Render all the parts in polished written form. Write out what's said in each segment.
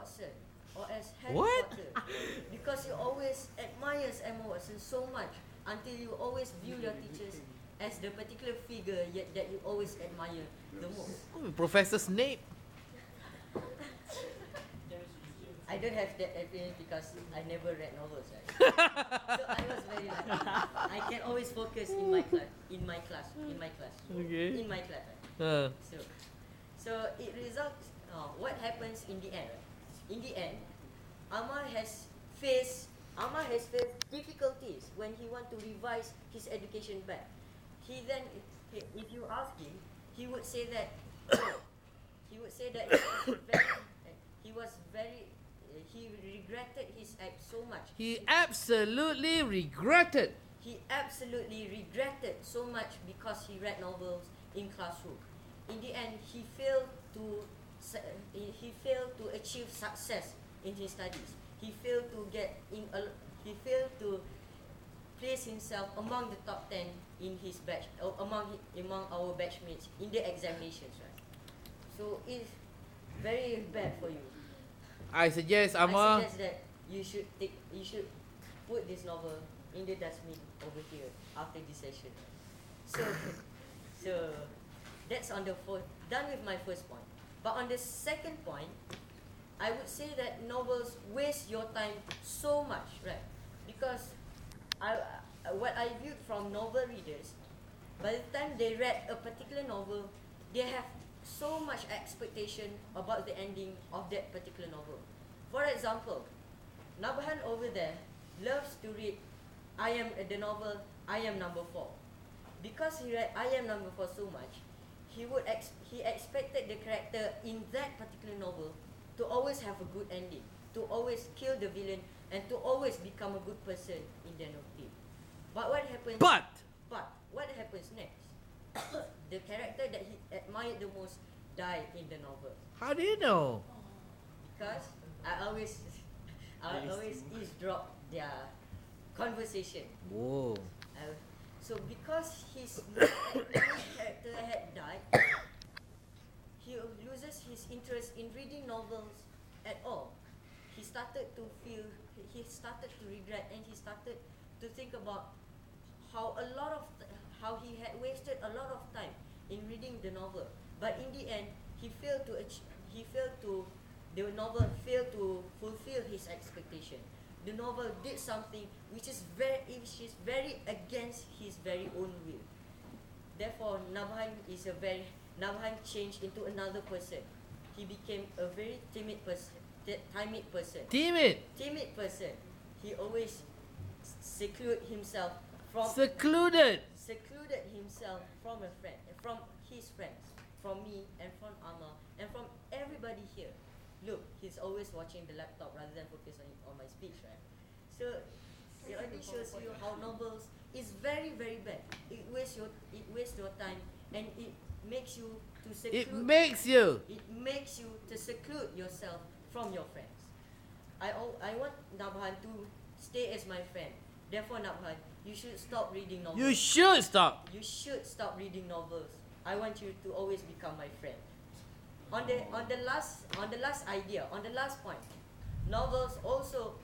Watson or as Harry What? Potter because you always admires Emma Watson so much until you always view your teachers as the particular figure that you always admire the most. Professor Snape. I don't have that opinion because I never read novels, right? So I was very lucky. I can always focus in my class. Okay. In my class. Right? So it results. What happens in the end? In the end, Amar has faced difficulties when he want to revise his education back. If you ask him, he would say that he regretted his act so much. He absolutely regretted. He absolutely regretted so much because he read novels in classroom. In the end, he failed to achieve success in his studies. He failed to place himself among the top 10 in his batch, among our batchmates in the examinations, right? So it's very bad for you. I suggest Amar. I suggest that you should put this novel in the dustbin over here after this session. So that's on the done with my first point. But on the second point, I would say that novels waste your time so much, right? Because what I viewed from novel readers, by the time they read a particular novel, they have so much expectation about the ending of that particular novel. For example, Nabhan over there loves to read the novel I Am Number 4. Because he read I Am Number 4 so much, he expected the character in that particular novel to always have a good ending, to always kill the villain, and to always become a good person in the novel. But what happens? But what happens next? The character that he admired the most died in the novel. How do you know? Because I always eavesdrop their conversation. Whoa. So because his main character had died, he loses his interest in reading novels at all. He started to regret, and he started to think about how he had wasted a lot of time in reading the novel. But in the end, the novel failed to fulfill his expectation. The novel did something which is very against his very own will. Therefore, Nabhan changed into another person. He became a very timid person. Timid person. He always secluded himself from his friends, from me and from Amma and from everybody here. Look, he's always watching the laptop rather than focus on my speech, right? So it only shows you how novels is very, very bad. It wastes your time, and it makes you to seclude yourself from your friends. I want Nabhan to stay as my friend. Therefore, Nabhan, you should stop reading novels. You should stop reading novels. I want you to always become my friend. On the last point, novels also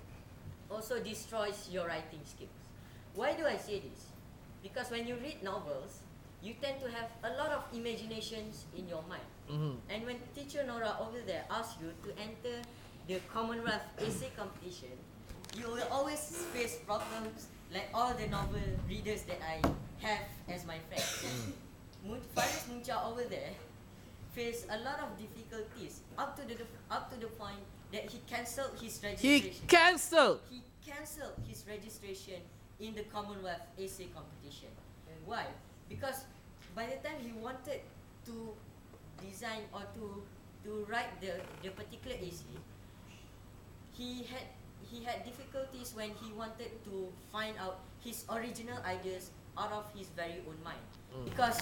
destroys your writing skills. Why do I say this? Because when you read novels, you tend to have a lot of imaginations in your mind. Mm-hmm. And when teacher Nora over there asks you to enter the Commonwealth essay competition, you will always face problems like all the novel readers that I have as my friends. Faris Muncha over there faced a lot of difficulties up to the point that he cancelled his registration. He cancelled his registration in the Commonwealth essay competition. Why? Because by the time he wanted to design or to write the particular essay, he had difficulties when he wanted to find out his original ideas out of his very own mind. Because